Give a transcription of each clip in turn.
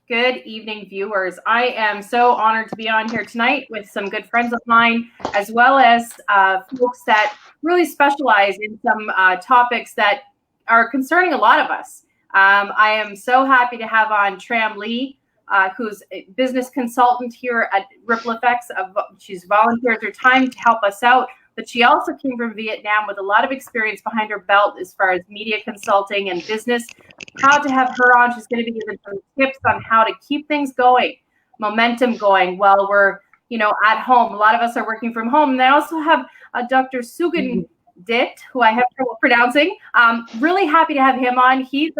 Good evening, viewers. I am so honored to be on here tonight with some good friends of mine, as well as folks that really specialize in some topics that are concerning a lot of us. I am so happy to have on Tram Lee, who's a business consultant here at Ripple Effects. She's volunteered her time to help us out, but she also came from Vietnam with a lot of experience behind her belt as far as media consulting and business. Proud to have her on. She's going to be giving some tips on how to keep things going, momentum going while we're, at home. A lot of us are working from home. And I also have Dr. Sugandhit, who I have trouble pronouncing. Really happy to have him on. He's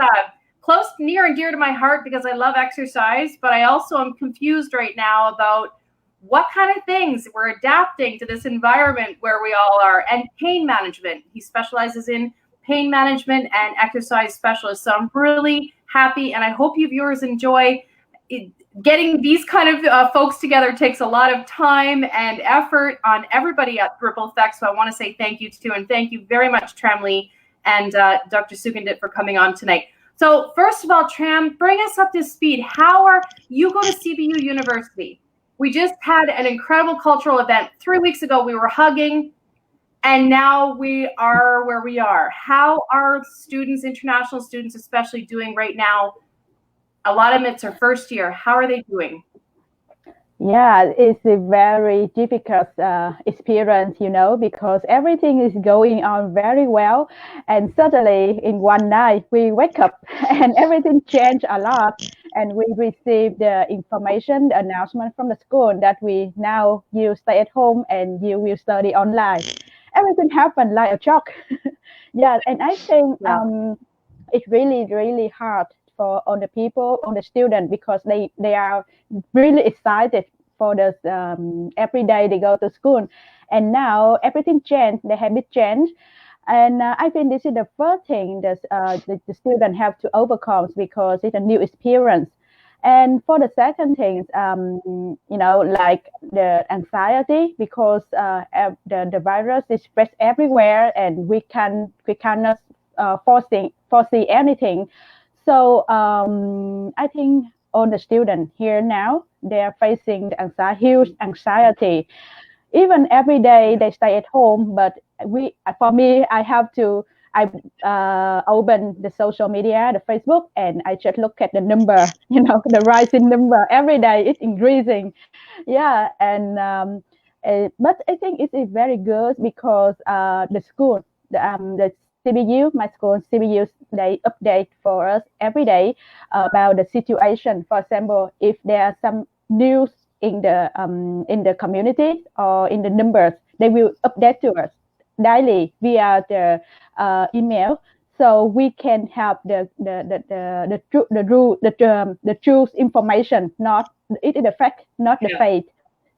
close, near and dear to my heart because I love exercise, but I also am confused right now about what kind of things we're adapting to this environment where we all are, and pain management. He specializes in pain management and exercise specialist. So I'm really happy, and I hope you viewers enjoy it. Getting these kind of folks together takes a lot of time and effort on everybody at Ripple Effects. So I want to say thank you to, and thank you very much, Tram Lee and Dr. Sugandhit, for coming on tonight. So first of all, Tram, bring us up to speed. You go to CBU University? We just had an incredible cultural event. 3 weeks ago, we were hugging, and now we are where we are. How are students, international students especially, doing right now? A lot of them, it's their first year. How are they doing? Yeah, it's a very difficult experience, because everything is going on very well. And suddenly in one night, we wake up and everything changed a lot. And we received the information, the announcement from the school that you stay at home and you will study online. Everything happened like a shock. Yeah, and I think it's really, really hard for all the people, all the students, because they are really excited for this every day they go to school. And now everything changed, the habit changed. And I think this is the first thing that the students have to overcome, because it's a new experience. And for the second thing, like the anxiety, because the virus is spread everywhere, and we cannot foresee anything. So I think all the students here now, they are facing the huge anxiety. Even every day they stay at home, but for me, I open the social media, the Facebook, and I just look at the number, the rising number every day. It's increasing. Yeah, and but I think it is very good because the school, the CBU, my school, CBU, they update for us every day about the situation. For example, if there are some news in the community or in the numbers, they will update to us daily via the email, so we can have the truth information, not it is the fact, not the faith.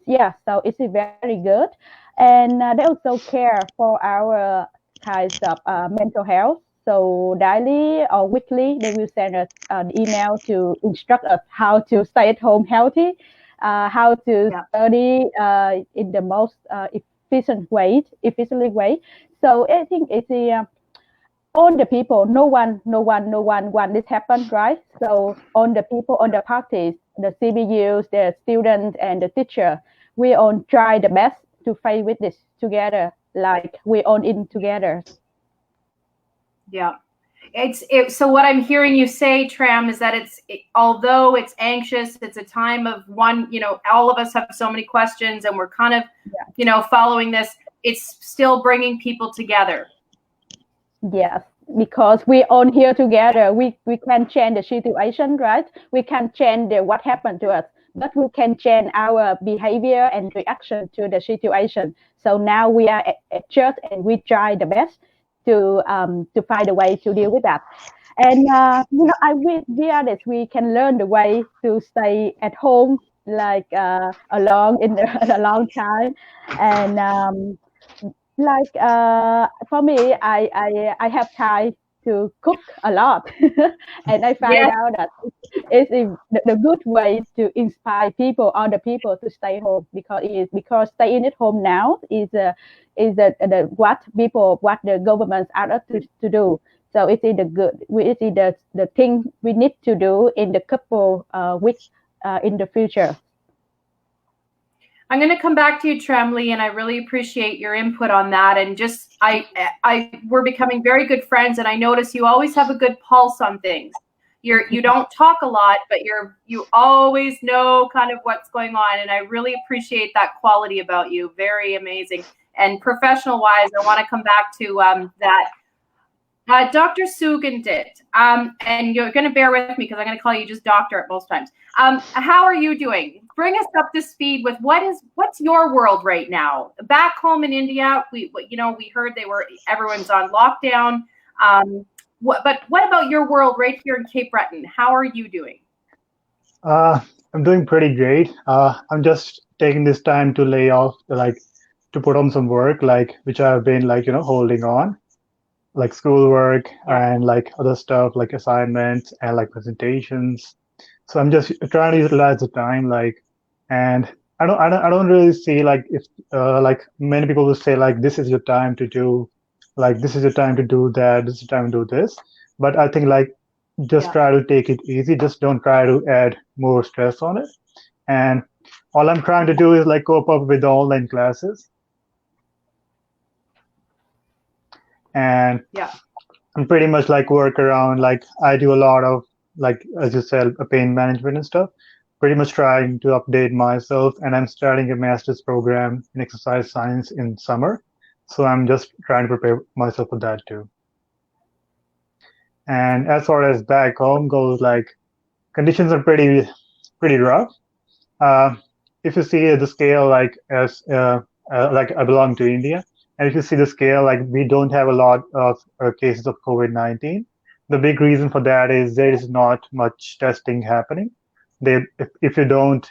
Yeah, so it's very good, and they also care for our kinds of mental health. So daily or weekly, they will send us an email to instruct us how to stay at home healthy, how to study in the most efficient way. So I think it's all the people. No one want this happen, right? So all the people, all the parties, the CBUs, the students, and the teacher, we all try the best to fight with this together, like we all in together. Yeah. So what I'm hearing you say, Tram, is that although it's anxious, it's a time of all of us have so many questions, and we're kind of, following this. It's still bringing people together. Yes, because we all here together. We can change the situation, right? We can change what happened to us, but we can change our behavior and reaction to the situation. So now we are at church, and we try the best to find a way to deal with that. And be honest, we can learn the way to stay at home like a long time. And for me, I have time to cook a lot, and I find out that it's the good way to inspire other people to stay home, because staying at home now is what the governments ask us to do, So it's either good, it's either the thing we need to do in the couple weeks in the future. I'm going to come back to you, Tremley, and I really appreciate your input on that. And just, we're becoming very good friends, and I notice you always have a good pulse on things. You don't talk a lot, but you always know kind of what's going on, and I really appreciate that quality about you. Very amazing. And professional-wise, I want to come back to that. Dr. Sugandhit, and you're going to bear with me because I'm going to call you just doctor at most times. How are you doing? Bring us up to speed with what's your world right now? Back home in India, we heard everyone's on lockdown. But what about your world right here in Cape Breton? How are you doing? I'm doing pretty great. I'm just taking this time to lay off, to put on some work, which I've been holding on, like schoolwork and other stuff, like assignments and presentations. So I'm just trying to utilize the time, and I don't really see if many people will say this is your time to do, this is your time to do that, this is your time to do this. But I think just try to take it easy. Just don't try to add more stress on it. And all I'm trying to do is cope up with the online classes. And I'm pretty much work around, I do a lot of as you said, pain management and stuff, pretty much trying to update myself. And I'm starting a master's program in exercise science in summer. So I'm just trying to prepare myself for that too. And as far as back home goes, conditions are pretty rough. If you see the scale, as I belong to India, and if you see the scale, we don't have a lot of cases of COVID-19. The big reason for that is there is not much testing happening. If you don't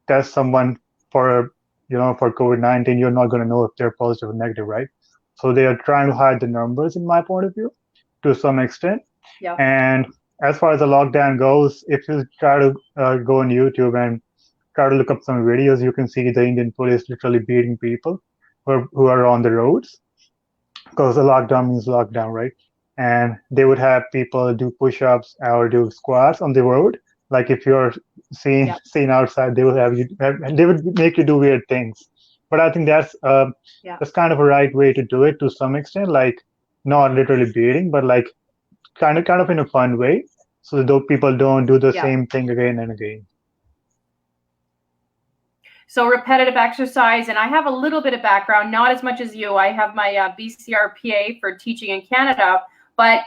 test someone for COVID-19, you're not going to know if they're positive or negative, right? So they are trying to hide the numbers, in my point of view, to some extent. Yeah. And as far as the lockdown goes, if you try to go on YouTube and try to look up some videos, you can see the Indian police literally beating people who are on the roads, because the lockdown means lockdown, right? And they would have people do push-ups or do squats on the road. If you're seen outside, they would make you do weird things. But I think that's kind of a right way to do it to some extent, not literally beating, but kind of in a fun way, so that people don't do the same thing again and again. So repetitive exercise, and I have a little bit of background, not as much as you. I have my BCRPA for teaching in Canada, but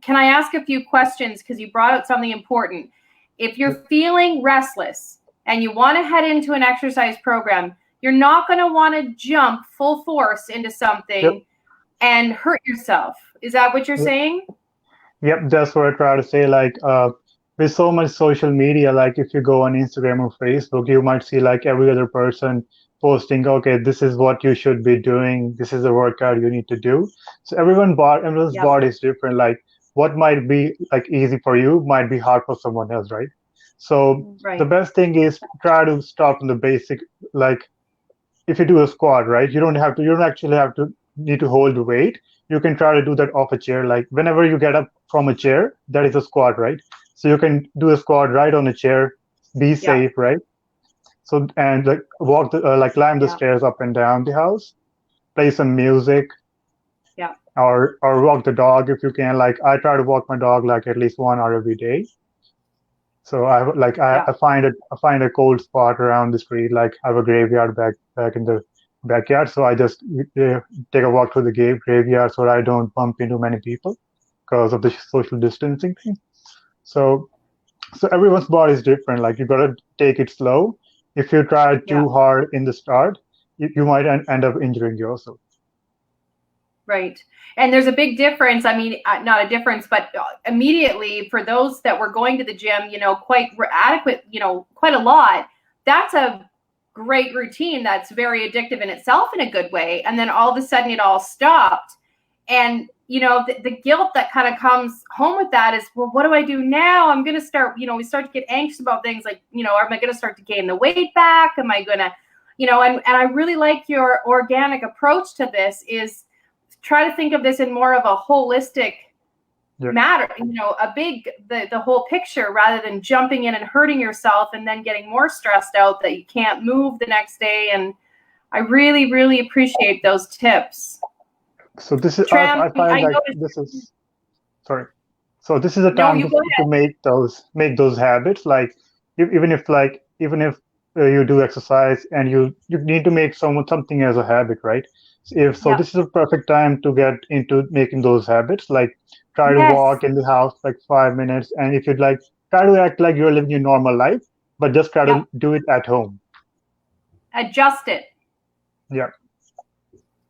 can I ask a few questions, because you brought out something important. If you're feeling restless and you want to head into an exercise program, you're not going to want to jump full force into something and hurt yourself. Is that what you're saying? Yep, that's what I try to say. With so much social media, if you go on Instagram or Facebook, you might see every other person posting, okay, this is what you should be doing, this is the workout you need to do. So everyone's body is different. What might be easy for you might be hard for someone else, right? So the best thing is try to start from the basic. If you do a squat, right, you don't actually have to need to hold the weight. You can try to do that off a chair. Whenever you get up from a chair, that is a squat, right? So you can do a squat right on a chair, be safe, right? So, and walk climb the stairs up and down the house, play some music, or walk the dog if you can. I try to walk my dog at least 1 hour every day. So I find a cold spot around the street. I have a graveyard back in the backyard, so I just take a walk through the graveyard so I don't bump into many people because of the social distancing thing. So everyone's body is different. You got to take it slow. If you try too hard in the start, you might end up injuring yourself. Right. And there's a big difference. I mean, not a difference, but immediately for those that were going to the gym, quite adequate, quite a lot, that's a great routine. That's very addictive in itself in a good way. And then all of a sudden it all stopped. And, the guilt that kind of comes home with that is, well, what do I do now? I'm going to start, we start to get anxious about things am I going to start to gain the weight back? Am I going to, and I really like your organic approach to this is try to think of this in more of a holistic matter, the whole picture, rather than jumping in and hurting yourself and then getting more stressed out that you can't move the next day. And I really, really appreciate those tips. So this is, Tram, I find like this is, sorry. So this is a time to make those habits. Like even if you do exercise and you need to make something as a habit, right? This is a perfect time to get into making those habits. Like try to walk in the house like 5 minutes, and if you'd like, try to act like you're living your normal life, but just try to do it at home. Adjust it. Yeah.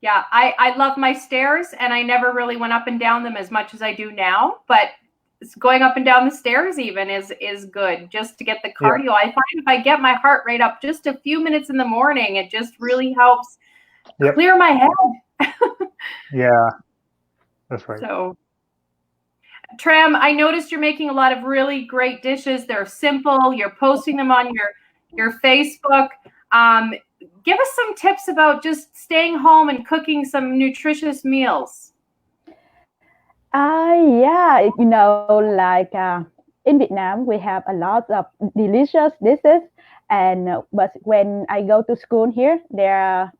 Yeah, I love my stairs, and I never really went up and down them as much as I do now, but going up and down the stairs even is good, just to get the cardio. I find if I get my heart rate up just a few minutes in the morning, it just really helps clear my head. Yeah, that's right. So, Tram, I noticed you're making a lot of really great dishes. They're simple. You're posting them on your Facebook. Give us some tips about just staying home and cooking some nutritious meals. Yeah, like in Vietnam, we have a lot of delicious dishes. But when I go to school here,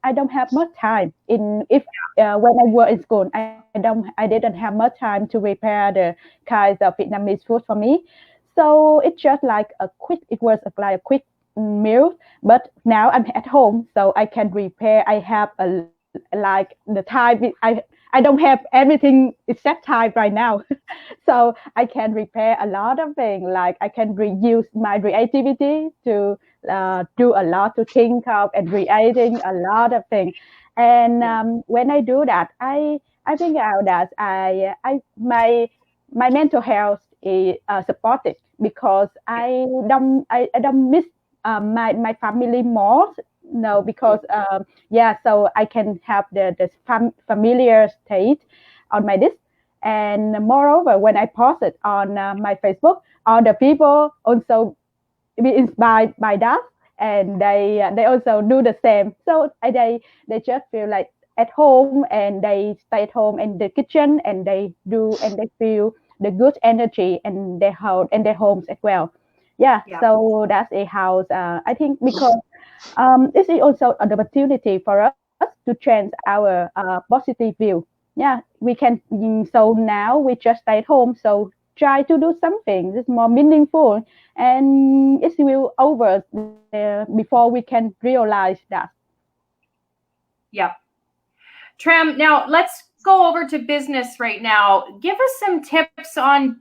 I don't have much time. When I work in school, I didn't have much time to prepare the kinds of Vietnamese food for me. So it's just like it was like a quick meal. But now I'm at home, so I can prepare. I have the time. I don't have everything except time right now. So I can prepare a lot of things. Like I can use my creativity to do a lot, to think of and creating a lot of things. And when I do that, I think out that my mental health is supported, because I don't miss my family more. No, because so I can have the familiar state on my dish. And moreover, when I post it on my Facebook, other people also be inspired by that, and they also do the same. So they just feel like at home, and they stay at home in the kitchen, and they feel the good energy in their homes as well. So that's a house. I think because this is also an opportunity for us to change our positive view. We can. So now we just stay at home. So try to do something that's more meaningful, and it will over before we can realize that. Yeah. Tram, now let's go over to business right now. Give us some tips on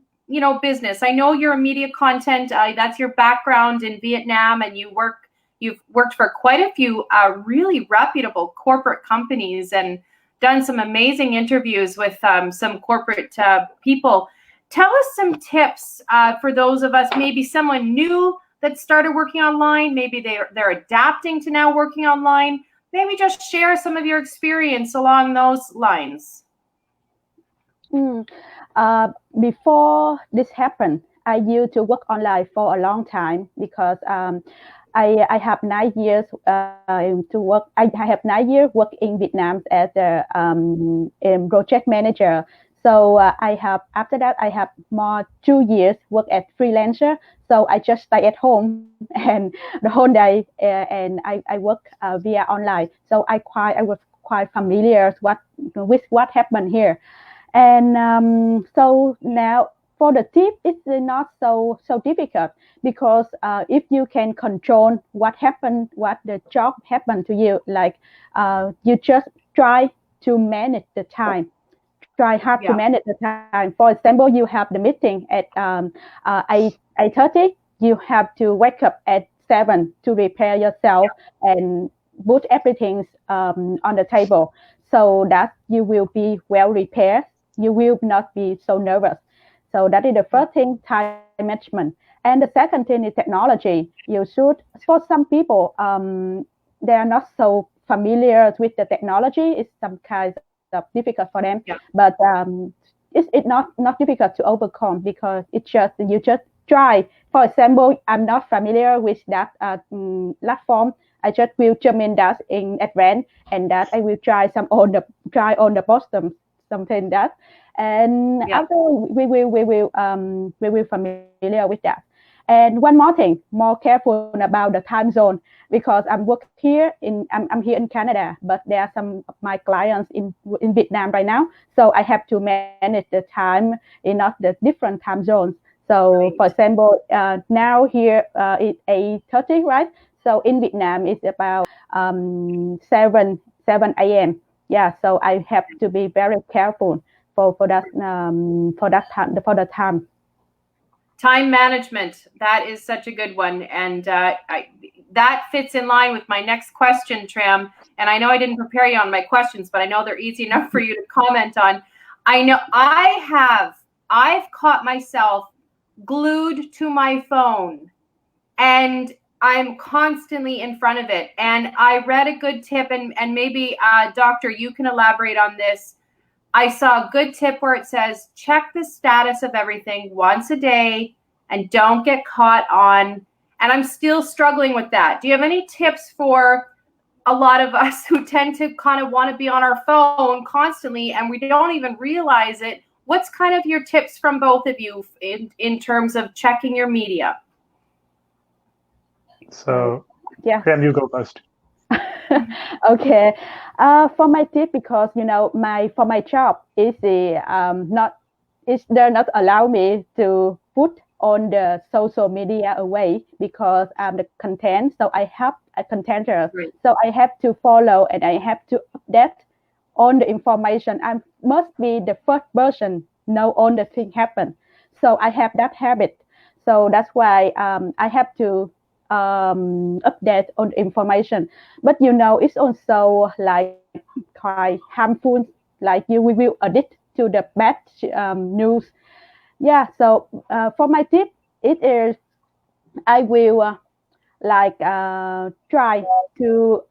business. I know you're a media content. That's your background in Vietnam, and you've worked for quite a few really reputable corporate companies and done some amazing interviews with some corporate people. Tell us some tips for those of us, maybe someone new that started working online, maybe they're adapting to now working online. Maybe just share some of your experience along those lines. Before this happened, I used to work online for a long time, because I have 9 years to work. I have 9 years work in Vietnam as a project manager. So after that I have more 2 years work as freelancer. So I just stay at home and the whole day, and I work via online. So I was quite familiar with what happened here. And so now for the tip, it's not so difficult, because if you can control what the job happened to you, like you just try to manage the time. Try hard to manage the time. For example, you have the meeting at 8:30. You have to wake up at 7 to prepare yourself and put everything on the table, so that you will be well prepared. You will not be so nervous. So that is the first thing, time management. And the second thing is technology. You should, for some people, they are not so familiar with the technology. It's some kind of difficult for them. But it's not difficult to overcome, because you just try. For example, I'm not familiar with that platform. I just will jump in that in advance, and that I will try on the bottom, something that. and Yeah. after we will familiar with that. And one more thing, more careful about the time zone, because I'm here in Canada, but there are some of my clients in Vietnam right now, so I have to manage the time in not the different time zones. So, for example, now here it's 8:30, right? So in Vietnam it's about 7 a.m. Yeah, so I have to be very careful for the time. Time management, that is such a good one. And that fits in line with my next question, Tram. And I know I didn't prepare you on my questions, but I know they're easy enough for you to comment on. I know I've caught myself glued to my phone, and I'm constantly in front of it. And I read a good tip, and maybe, Doctor, you can elaborate on this. I saw a good tip where it says, check the status of everything once a day and don't get caught on. And I'm still struggling with that. Do you have any tips for a lot of us who tend to kind of want to be on our phone constantly and we don't even realize it? What's kind of your tips from both of you in terms of checking your media? So, yeah, Graham, you go first. Okay. For my tip, because for my job is they're not allow me to put on the social media away because I'm the content. So I have a contenter. Right. So I have to follow and I have to update on the information. I must be the first person know all the thing happen. So I have that habit. So that's why I have to update on information. But it's also like quite harmful, like we will addict to the bad news. Yeah, so for my tip, it is I will try to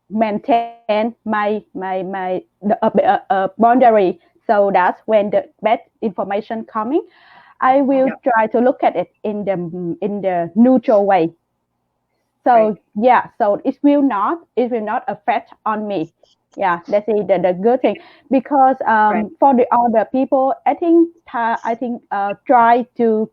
maintain my boundary. So that's when the bad information coming, I will try to look at it in the neutral way. So so it will not affect on me. Yeah, that's the good thing, because for the other people, I think try to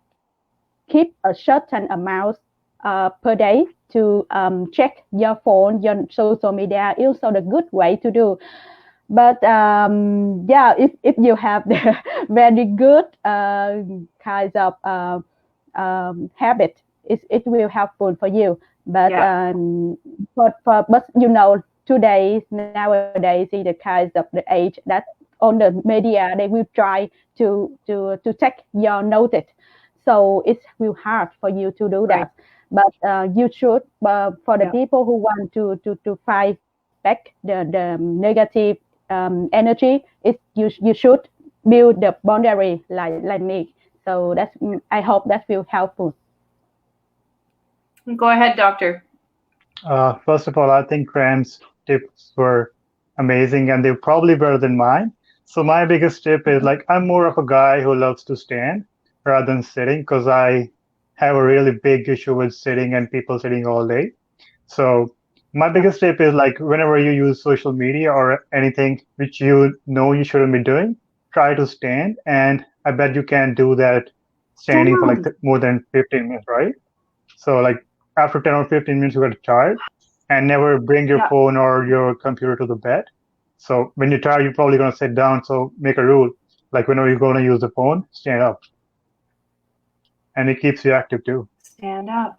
keep a certain amount per day to check your phone, your social media. Is also the good way to do. But if you have the very good kind of habit, it will helpful for you. But today nowadays is the kind of the age that on the media they will try to take your notice, so it will hard for you to do that. But you should for the people who want to fight back the negative energy, you should build the boundary like me. So I hope that will helpful. Go ahead, Doctor. First of all, I think Graham's tips were amazing and they're probably better than mine. So my biggest tip is I'm more of a guy who loves to stand rather than sitting, because I have a really big issue with sitting and people sitting all day. So my biggest tip is whenever you use social media or anything which you shouldn't be doing, try to stand. And I bet you can do that standing for more than 15 minutes, right? So after 10 or 15 minutes, you get tired, and never bring your phone or your computer to the bed. So when you're tired, you're probably going to sit down. So make a rule, whenever you're going to use the phone, stand up. And it keeps you active too. Stand up.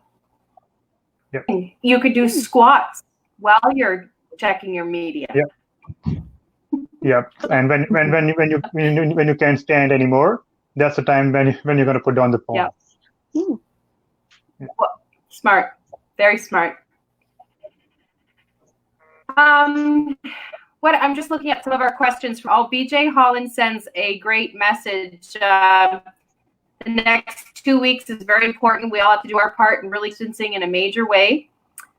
Yep. You could do squats while you're checking your media. Yep. Yep. And when you can't stand anymore, that's the time when you're going to put down the phone. Yep. Well, smart. Very smart. I'm just looking at some of our questions. BJ Holland sends a great message. The next 2 weeks is very important. We all have to do our part in really distancing in a major way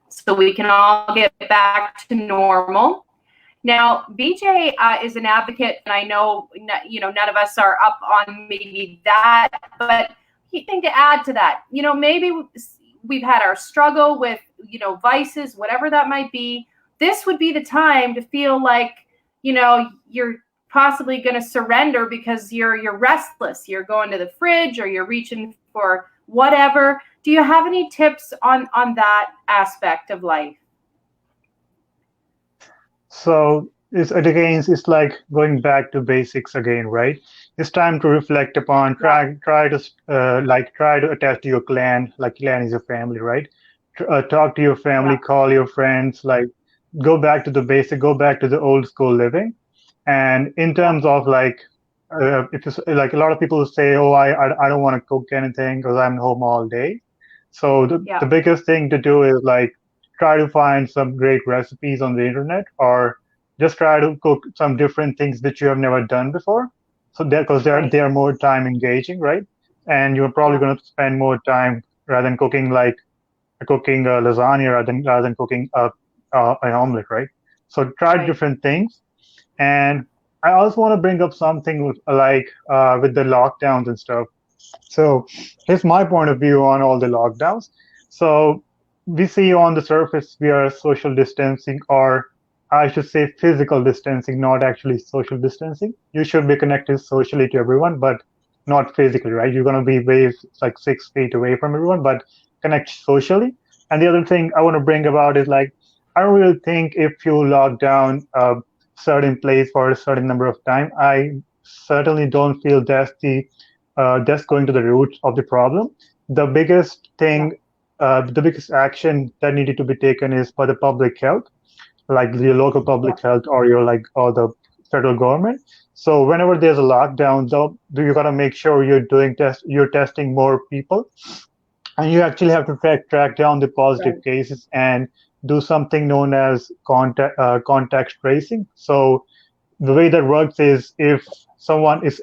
so we can all get back to normal. Now, BJ is an advocate, and I know none of us are up on maybe that, but he think to add to that, maybe we've had our struggle with vices, whatever that might be. This would be the time to feel like you're possibly going to surrender because you're restless. You're going to the fridge or you're reaching for whatever. Do you have any tips on that aspect of life? So it's like going back to basics again, right? It's time to reflect upon, try to attach to your clan, like clan is your family, right? Talk to your family, Yeah. call your friends, like go back to the basic, go back to the old school living. And in terms of like, if you like, a lot of people say, oh, I don't want to cook anything because I'm home all day. So the biggest thing to do is like try to find some great recipes on the internet, or just try to cook some different things that you have never done before. So that because they're more time engaging, right? And you're probably going to spend more time rather than cooking lasagna rather than cooking an omelet, right? So try different things. And I also want to bring up something with the lockdowns and stuff. So here's my point of view on all the lockdowns. So we see on the surface we are social distancing, or I should say physical distancing, not actually social distancing. You should be connected socially to everyone, but not physically, right? You're going to be like 6 feet away from everyone, but connect socially. And the other thing I want to bring about is like, I don't really think if you lock down a certain place for a certain number of time, I certainly don't feel that's going to the root of the problem. The biggest thing, the biggest action that needed to be taken is for the public health, like the local public health or or the federal government. So whenever there's a lockdown, though, you got to make sure you're testing more people, and you actually have to track down the positive cases and do something known as contact tracing. So the way that works is if someone is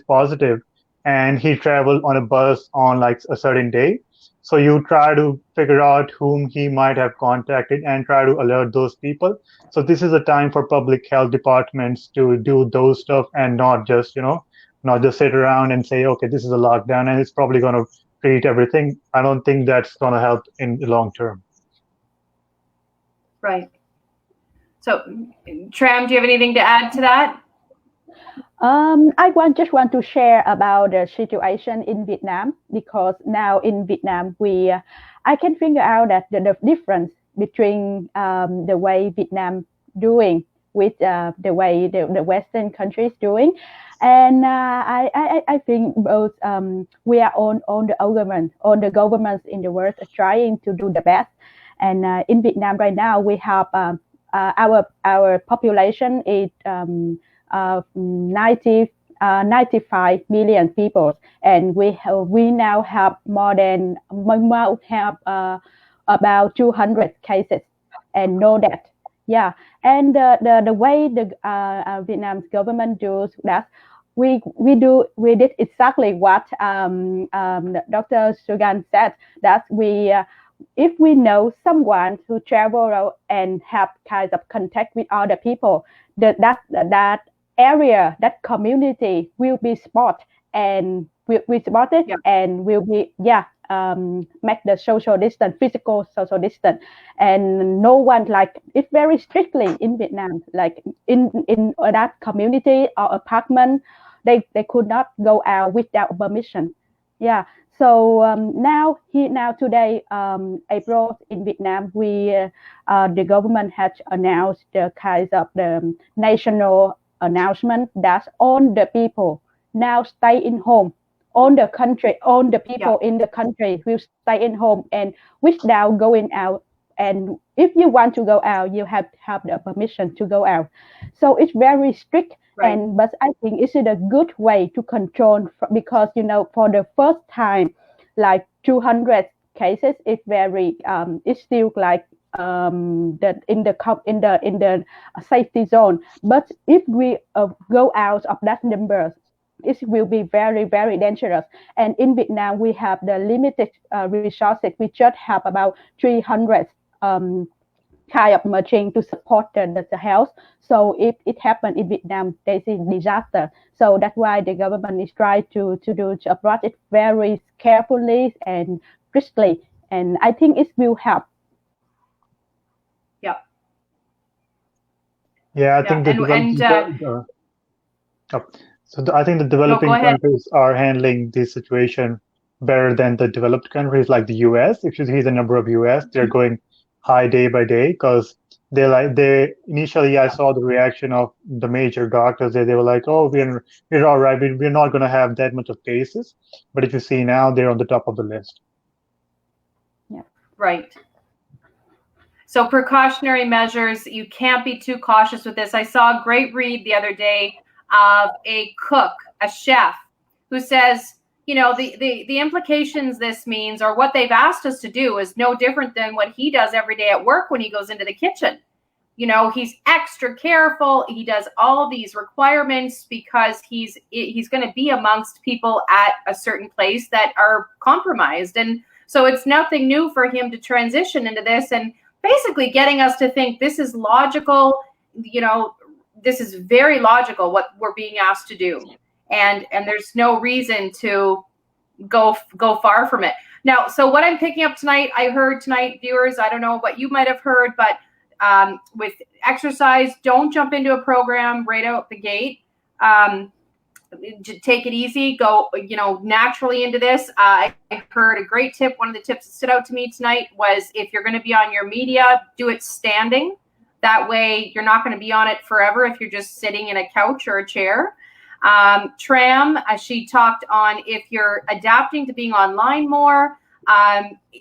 positive and he traveled on a bus on like a certain day, so you try to figure out whom he might have contacted and try to alert those people. So this is a time for public health departments to do those stuff and not just sit around and say, okay, this is a lockdown and it's probably going to treat everything. I don't think that's going to help in the long term. Right. So, Tram, do you have anything to add to that? I just want to share about the situation in Vietnam, because now in Vietnam I can figure out that the difference between the way Vietnam doing with the way the Western countries doing, and I think both we are on the governments in the world are trying to do the best, and in Vietnam right now we have our population is 95 million people, and we now have about 200 cases and no death. Yeah, and the way the Vietnam's government does that, we did exactly what Dr. Sugan said, that if we know someone who travel and have kind of contact with other people, that area, that community will be spotted, and we spot it, and will be make the physical social distance, and no one, like, it's very strictly in Vietnam, like in that community or apartment, they could not go out without permission. Yeah. So now today, April, in Vietnam, the government has announced the kind of the national announcement that all the people now stay in home. All the people in the country will stay in home and without going out. And if you want to go out, you have to have the permission to go out. So it's very strict. But I think it's a good way to control, because for the first time, like 200 cases, it's very it's still like in the safety zone. But if we go out of that number, it will be very, very dangerous. And in Vietnam, we have the limited resources. We just have about 300 kind of machine to support the health. So if it happened in Vietnam, there's a disaster. So that's why the government is trying to approach it very carefully and strictly. And I think it will help. Yeah, I think I think the No, go developing ahead. countries are handling this situation better than the developed countries like the US. If you see the number of US, they're going high day by day because they initially I saw the reaction of the major doctors. They were like, oh, we're all right. We're not going to have that much of cases. But if you see now, they're on the top of the list. Yeah. Right. So precautionary measures, you can't be too cautious with this. I saw a great read the other day of a cook, a chef, who says, you know, the implications this means, or what they've asked us to do, is no different than what he does every day at work when he goes into the kitchen. You know, he's extra careful. He does all these requirements because he's going to be amongst people at a certain place that are compromised. And so it's nothing new for him to transition into this, and basically getting us to think this is logical. You know, this is very logical what we're being asked to do. And there's no reason to go far from it. Now, so what I'm picking up tonight, I heard tonight, viewers, I don't know what you might have heard, but with exercise, don't jump into a program right out the gate. Take it easy, go, you know, naturally into this. I heard a great tip. One of the tips that stood out to me tonight was, if you're going to be on your media, do it standing. That way you're not going to be on it forever if you're just sitting in a couch or a chair. Tram, she talked on if you're adapting to being online more.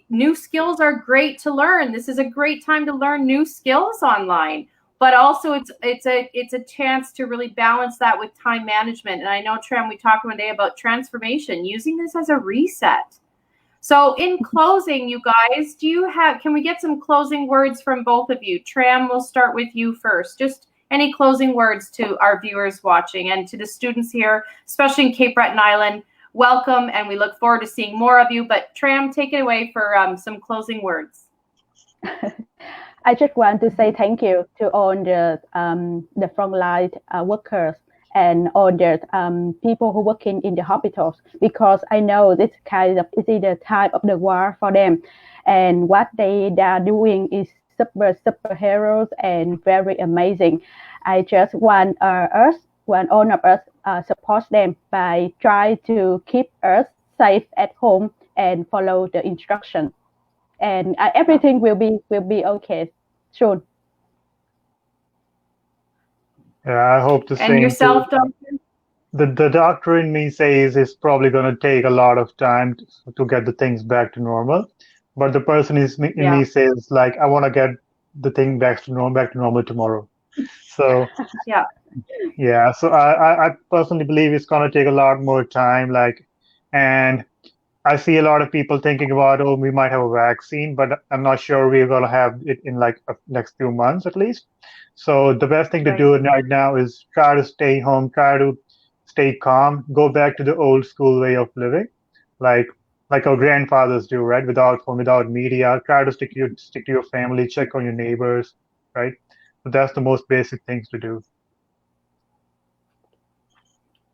New skills are great to learn. This is a great time to learn new skills online, but also it's a chance to really balance that with time management. And I know, Tram, we talked one day about transformation, using this as a reset. So in closing, you guys, can we get some closing words from both of you? Tram, we'll start with you first. Just any closing words to our viewers watching and to the students here, especially in Cape Breton Island. Welcome, and we look forward to seeing more of you. But Tram, take it away for some closing words. I just want to say thank you to all the frontline workers and all the people who working in the hospitals, because I know this kind of is the time of the war for them, and what they are doing is superheroes and very amazing. I just want all of us support them by trying to keep us safe at home and follow the instruction, and everything will be okay soon. Yeah, I hope the same. And yourself, Doctor? The doctor in me says it's probably going to take a lot of time to get the things back to normal, but the person in me says, like, I want to get the thing back to normal tomorrow. So yeah. So I personally believe it's going to take a lot more time. Like, and I see a lot of people thinking about, oh, we might have a vaccine, but I'm not sure we're going to have it in like next few months at least. So the best thing to do right now is try to stay home, try to stay calm, go back to the old school way of living, like our grandfathers do, right? Without phone, without media. Try to stick to your family, check on your neighbors, right? So that's the most basic things to do.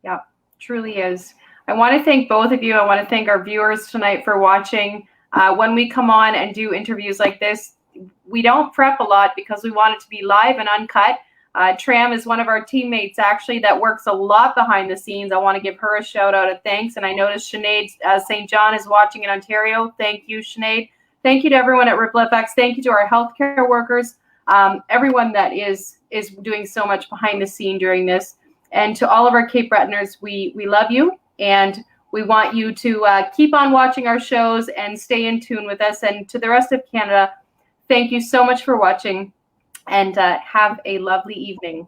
Yeah, truly is. I want to thank both of you. I want to thank our viewers tonight for watching. When we come on and do interviews like this, we don't prep a lot because we want it to be live and uncut. Tram is one of our teammates, actually, that works a lot behind the scenes. I want to give her a shout out of thanks. And I noticed Sinead St. John is watching in Ontario. Thank you, Sinead. Thank you to everyone at RippleFX. Thank you to our healthcare workers, everyone that is doing so much behind the scene during this. And to all of our Cape Bretoners, we love you, and we want you to keep on watching our shows and stay in tune with us. And to the rest of Canada, thank you so much for watching, and have a lovely evening.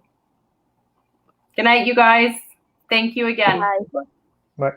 Good night, you guys. Thank you again. Bye. Bye.